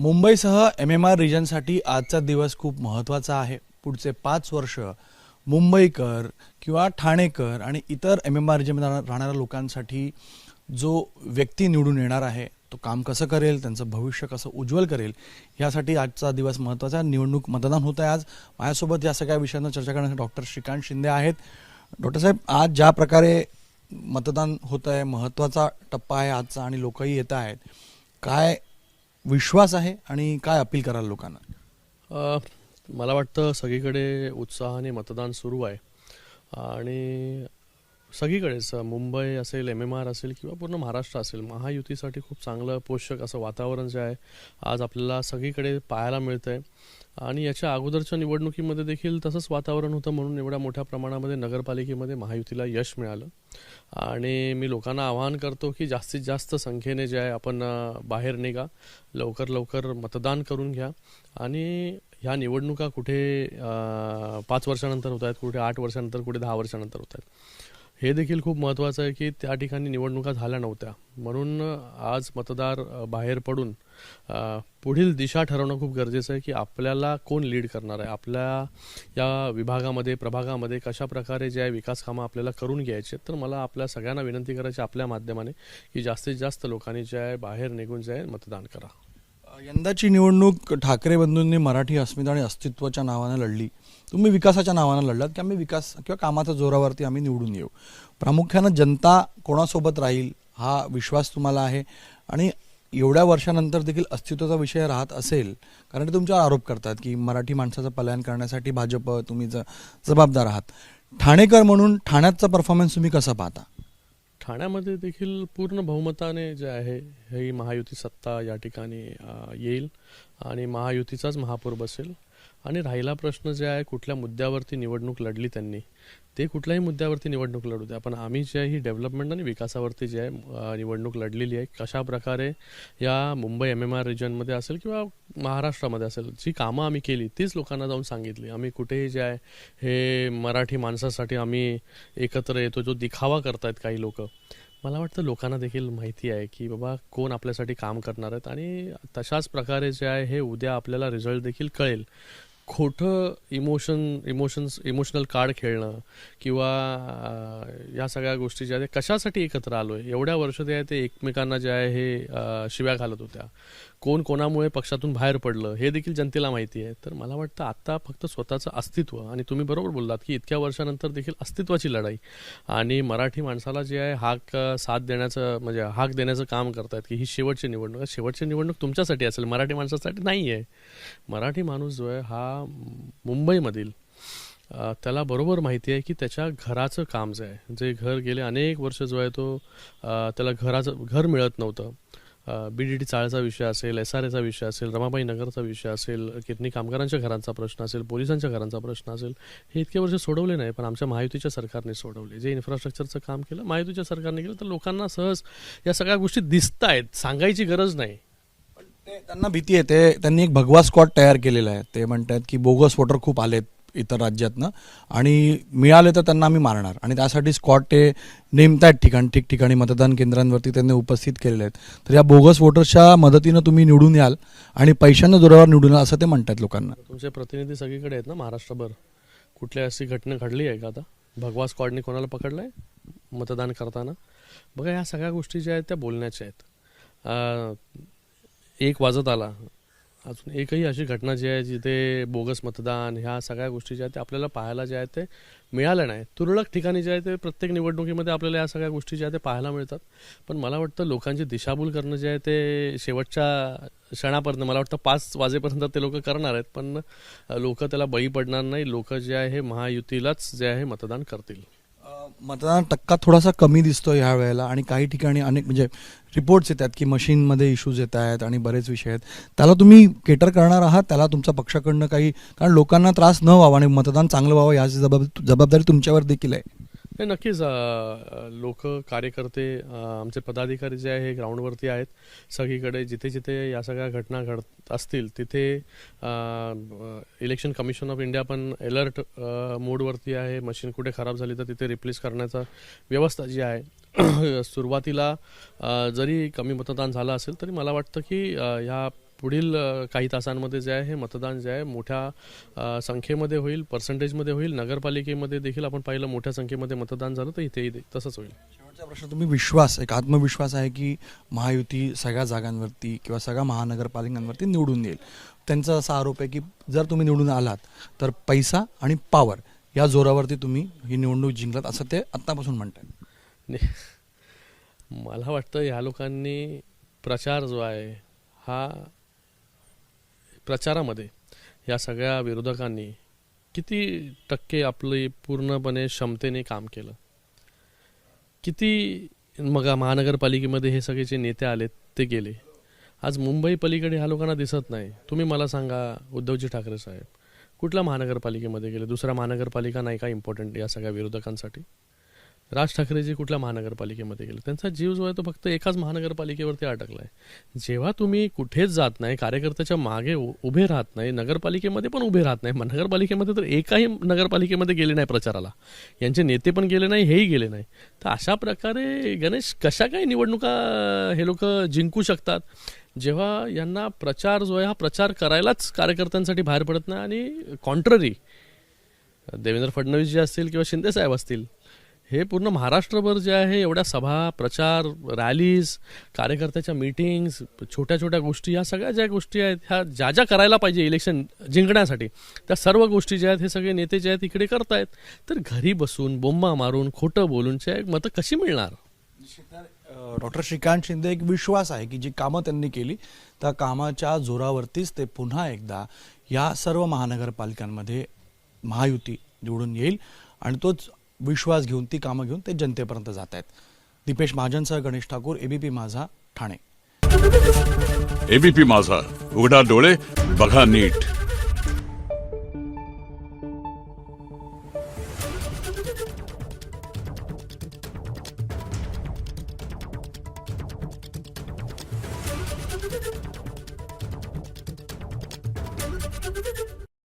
मुंबईसह MMR रिजनसाठी आजचा दिवस खूप महत्त्वाचा आहे. पुढचे 5 वर्ष मुंबईकर किंवा ठाणेकर आणि इतर MMR रिजनमध्ये राहणाऱ्या लोकांसाठी जो व्यक्ती निवडून येणार आहे तो काम कसं करेल, त्यांचं भविष्य कसं उज्ज्वल करेल, यासाठी आजचा दिवस महत्त्वाचा आहे. निवडणूक मतदान होत आहे आज. माझ्यासोबत या सगळ्या विषयांवर चर्चा करण्यासाठी डॉक्टर श्रीकांत शिंदे आहेत. डॉक्टर साहेब, आज ज्या प्रकारे मतदान होत आहे, महत्त्वाचा टप्पा आहे आजचा आणि लोकही येत आहेत, काय विश्वास आहे आणि काय अपील कराल लोकांना? मला वाटतं सगळीकडे उत्साहाने मतदान सुरू आहे आणि सगळीकडेच मुंबई असेल, MMR असेल किंवा पूर्ण महाराष्ट्र असेल, महायुतीसाठी खूप चांगलं पोषक असं वातावरण जे आहे आज आपल्याला सगळीकडे पाहायला मिळतं आहे. आणि याच्या अगोदरच्या निवडणुकीमध्ये देखील तसंच वातावरण होतं, म्हणून एवढ्या मोठ्या प्रमाणामध्ये नगरपालिकेमध्ये महायुतीला यश मिळालं. आणि मी लोकांना आवाहन करतो की जास्तीत जास्त संख्येने जे आहे आपण बाहेर निघा, लवकर लवकर मतदान करून घ्या. आणि ह्या निवडणुका कुठे 5 वर्षानंतर होत आहेत, कुठे 8 वर्षानंतर, कुठे 10 वर्षानंतर होत आहेत. हे देखील खूप महत्त्वाचं आहे की त्या ठिकाणी निवडणुका झाल्या नव्हत्या, म्हणून आज मतदार बाहेर पडून पुढील दिशा ठरवणं खूप गरजेचं आहे की आपल्याला कोण लीड करणार आहे, आपल्या या विभागामध्ये, प्रभागामध्ये कशा प्रकारे जे आहे विकास कामं आपल्याला करून घ्यायचे. तर मला आपल्या सगळ्यांना विनंती करायची आपल्या माध्यमाने की जास्तीत जास्त लोकांनी जे आहे बाहेर निघून जे आहे मतदान करा. यंदाची निवडणूक ठाकरे बंधूंनी मराठी अस्मिता आणि अस्तित्वाच्या नावानं लढली. तुम्ही विकासाच्या नावानं लढलात की आम्ही विकास किंवा कामाच्या जोरावरती आम्ही निवडून येऊ. प्रामुख्यानं जनता कोणासोबत राहील हा विश्वास तुम्हाला आहे आणि एवढ्या वर्षानंतर देखील अस्तित्वाचा विषय राहत असेल, कारण ते तुमच्यावर आरोप करतात की मराठी माणसाचं पलायन करण्यासाठी भाजप तुम्ही जबाबदार आहात. ठाणेकर म्हणून ठाण्याचा परफॉर्मन्स तुम्ही कसा पाहता? ठाण्यामध्ये देखील पूर्ण बहुमताने जे आहे ही महायुती सत्ता या ठिकाणी येईल आणि महायुतीचाच महापौर बसेल. आणि राहिला प्रश्न जे आहे कुठल्या मुद्द्यावरती निवडणूक लढली त्यांनी, ते कुठल्याही मुद्द्यावरती निवडणूक लढू द्या, पण आम्ही जे आहे ही डेव्हलपमेंट आणि विकासावरती जे आहे निवडणूक लढलेली आहे. कशा प्रकारे या मुंबई MMR रिजनमध्ये असेल किंवा महाराष्ट्रामध्ये असेल जी कामं आम्ही केली तीच लोकांना जाऊन सांगितली. आम्ही कुठेही जे आहे हे मराठी माणसासाठी आम्ही एकत्र येतो जो दिखावा करतायत काही लोक, मला वाटतं लोकांना देखील माहिती आहे की बाबा कोण आपल्यासाठी काम करणार आहेत. आणि तशाच प्रकारे जे आहे हे उद्या आपल्याला रिझल्ट देखील कळेल. खोटं इमोशनल कार्ड खेळणं किंवा या सगळ्या गोष्टी ज्या आहेत कशासाठी एकत्र आलो आहे, एवढ्या वर्ष ते आहे ते एकमेकांना जे आहे हे शिव्या घालत होत्या, कोण कोणामुळे पक्षातून बाहेर पडलं हे देखील जनतेला माहिती आहे. तर मला वाटतं आत्ता फक्त स्वतःचं अस्तित्व, आणि तुम्ही बरोबर बोललात की इतक्या वर्षानंतर देखील अस्तित्वाची लढाई आणि मराठी माणसाला जे आहे साथ देण्याचं म्हणजे हाक देण्याचं काम करतात की ही शेवटची निवडणूक आहे. शेवटची निवडणूक तुमच्यासाठी असेल, मराठी माणसासाठी नाही आहे. मराठी माणूस जो आहे हा मुंबईमधील त्याला बरोबर माहिती आहे की त्याच्या घराचं काम जे आहे, जे घर गेले अनेक वर्ष जो आहे तो त्याला घर मिळत नव्हतं. BDT चाळचा विषय असेल, SRAचा विषय असेल, रमाबाई नगरचा विषय असेल, कितनी कामगारांच्या घरांचा प्रश्न असेल, पोलिसांच्या घरांचा प्रश्न असेल, हे इतके वर्ष सोडवले नाही, पण आमच्या महायुतीच्या सरकारने सोडवले. जे इन्फ्रास्ट्रक्चरचं काम केलं महायुतीच्या सरकारने केलं, तर लोकांना सहज या सगळ्या गोष्टी दिसत आहेत, सांगायची गरज नाही. त्यांना भीती येते. त्यांनी एक भगवा स्क्वॉड तयार केलेला आहे. ते म्हणतात की बोगस वोटर खूप आलेत इतर राज्यातनं आणि मिळाले तर त्यांना आम्ही मारणार, आणि त्यासाठी स्क्वॉड ते नेमतायत ठिकठिकाणी मतदान केंद्रांवरती त्यांनी उपस्थित केलेले आहेत. तर या बोगस वोटर्सच्या मदतीनं तुम्ही निवडून याल आणि पैशांच्या जोरावर निवडून याल असं ते म्हणतात लोकांना. तुमचे प्रतिनिधी सगळीकडे आहेत ना महाराष्ट्रभर, कुठल्या अशी घटना घडली आहे का आता भगवा स्क्वॉडने कोणाला पकडलं आहे मतदान करताना? बघा ह्या सगळ्या गोष्टी ज्या आहेत त्या बोलण्याच्या आहेत. 1 वाजत आला, अजून एकही अशी घटना जी आहे जिथे बोगस मतदान ह्या सगळ्या गोष्टी ज्या आहेत ते आपल्याला पाहायला जे आहेत ते मिळालं नाही. तुरळक ठिकाणी जे आहे ते प्रत्येक निवडणुकीमध्ये आपल्याला या सगळ्या गोष्टी ज्या आहेत ते पाहायला मिळतात. पण मला वाटतं लोकांची दिशाभूल करणं जे आहे ते शेवटच्या क्षणापर्यंत, मला वाटतं 5 वाजेपर्यंत ते लोक करणार आहेत, पण लोक त्याला बळी पडणार नाही. लोक जे आहे हे महायुतीलाच जे आहे मतदान करतील. मतदान टक्का थोडासा कमी दिसतो ह्या वेळेला आणि काही ठिकाणी अनेक म्हणजे रिपोर्ट्स येतात की मशीनमध्ये इश्यूज येत आहेत आणि बरेच विषय आहेत. त्याला तुम्ही केटर करणार आहात? त्याला तुमच्या पक्षाकडनं काही, कारण लोकांना त्रास न व्हावा आणि मतदान चांगलं व्हावं याची जबाबदारी तुमच्यावर देखील आहे. हे नक्कीच लोक कार्यकर्ते आमचे पदाधिकारी जे आहे हे ग्राउंडवरती आहेत सगळीकडे. जिथे जिथे या सगळ्या घटना घडत असतील तिथे इलेक्शन कमिशन ऑफ इंडिया पण अलर्ट मोडवरती आहे. मशीन कुठे खराब झाली तर तिथे रिप्लेस करण्याचा व्यवस्था जी आहे सुरुवातीला जरी कमी मतदान झालं असेल तरी मला वाटतं की ह्या पुढील काही तासांमध्ये जे आहे हे मतदान जे आहे मोठ्या संख्येमध्ये होईल, पर्सेंटेजमध्ये होईल. नगरपालिकेमध्ये देखील आपण पाहिलं मोठ्या संख्येमध्ये मतदान झालं, तर इथेही तसंच होईल. शेवटचा प्रश्न, तुम्ही विश्वास, एक आत्मविश्वास आहे की महायुती सगळ्या जागांवरती किंवा सगळ्या महानगरपालिकांवरती निवडून येईल. त्यांचा असा आरोप आहे की जर तुम्ही निवडून आलात तर पैसा आणि पॉवर या जोरावरती तुम्ही ही निवडणूक जिंकलात, असं ते आत्तापासून म्हणतात. मला वाटतं ह्या लोकांनी प्रचार जो आहे हा प्रचारामध्ये या सगळ्या विरोधकांनी किती टक्के आपली पूर्णपणे क्षमतेने काम केलं, किती मग महानगरपालिकेमध्ये हे सगळे जे नेते आलेत ते गेले. आज मुंबई पलीकडे ह्या लोकांना दिसत नाही. तुम्ही मला सांगा, उद्धवजी ठाकरे साहेब कुठल्या महानगरपालिकेमध्ये गेले? दुसऱ्या महानगरपालिका नाही का इम्पॉर्टंट या सगळ्या विरोधकांसाठी? राज ठाकरेजी कुठल्या महानगरपालिकेमध्ये गेले? त्यांचा जीव जो आहे तो फक्त एकाच महानगरपालिकेवरती अटकला आहे. जेव्हा तुम्ही कुठेच जात नाही, कार्यकर्त्याच्या मागे उभे राहत नाही, नगरपालिकेमध्ये पण उभे राहत नाही. नगरपालिकेमध्ये तर एकाही नगरपालिकेमध्ये गेले नाही प्रचाराला, यांचे नेते पण गेले नाही, हेही गेले नाही. तर अशा प्रकारे गणेश कशा काही निवडणुका हे लोक जिंकू शकतात, जेव्हा यांना प्रचार जो आहे हा प्रचार करायलाच कार्यकर्त्यांसाठी बाहेर पडत नाही. आणि कॉन्ट्ररी देवेंद्र फडणवीस जे असतील किंवा शिंदे साहेब असतील, हे पूर्ण महाराष्ट्रभर जे आहे एवढ्या सभा, प्रचार, रॅलीज, कार्यकर्त्याच्या मीटिंग्स, छोट्या छोट्या गोष्टी, या सगळ्या ज्या गोष्टी आहेत ह्या ज्या ज्या करायला पाहिजे इलेक्शन जिंकण्यासाठी, त्या सर्व गोष्टी ज्या आहेत हे सगळे नेते जे आहेत इकडे करतायत. तर घरी बसून बोंबा मारून खोटं बोलून मतं कशी मिळणार? डॉक्टर श्रीकांत शिंदे, एक विश्वास आहे की जी कामं त्यांनी केली त्या कामाच्या जोरावरतीच ते पुन्हा एकदा या सर्व महानगरपालिकांमध्ये महायुती निवडून येईल आणि तोच विश्वास घेऊन, ती कामं घेऊन ते जनतेपर्यंत जात आहेत. दीपेश महाजनसह गणेश ठाकूर, एबीपी माझा, ठाणे. एबीपी माझा, उघडा डोळे बघा नीट.